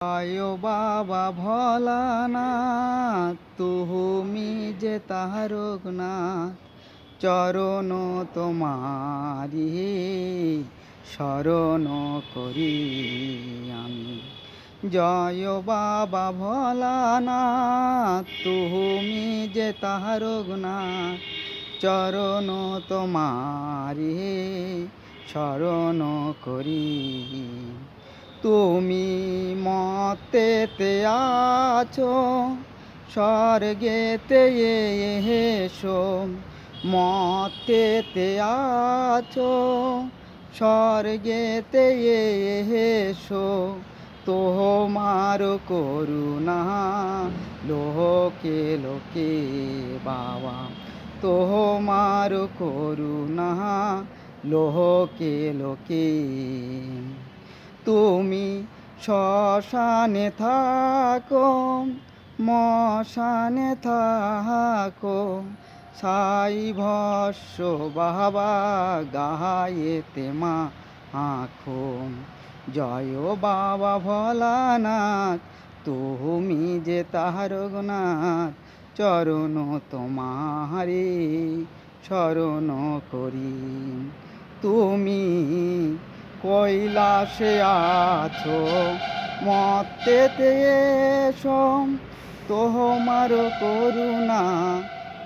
আয়ো বাবা ভোলানাথ, তুমি যে তারকনাথ, চরণ তোমারি শরণ করি আমি। জয় বাবা ভোলানাথ, তুমি যে তারকনাথ, চরণ তোমারি শরণ করি। তুমি মতেতে আছো, স্বর্গেতে এসো। মতেতে আছো, স্বর্গেতে এসো। তোমার করুণা লোকে লোকে বাবা, তোমার করুণা লোকে লোকে। তুমি শ্মশানে থাকো, মশানে থাকো, সাই ভস্য বাবা গায়েতে মাখো। জয় বাবা ভোলানাথ, তুমি যে তারকনাথ, চরণ তোমারে শরণ করি। তুমি কৈলাসে আছো, মর্তেতে এসো। তোমার করুণা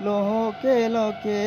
লোকে লোকে।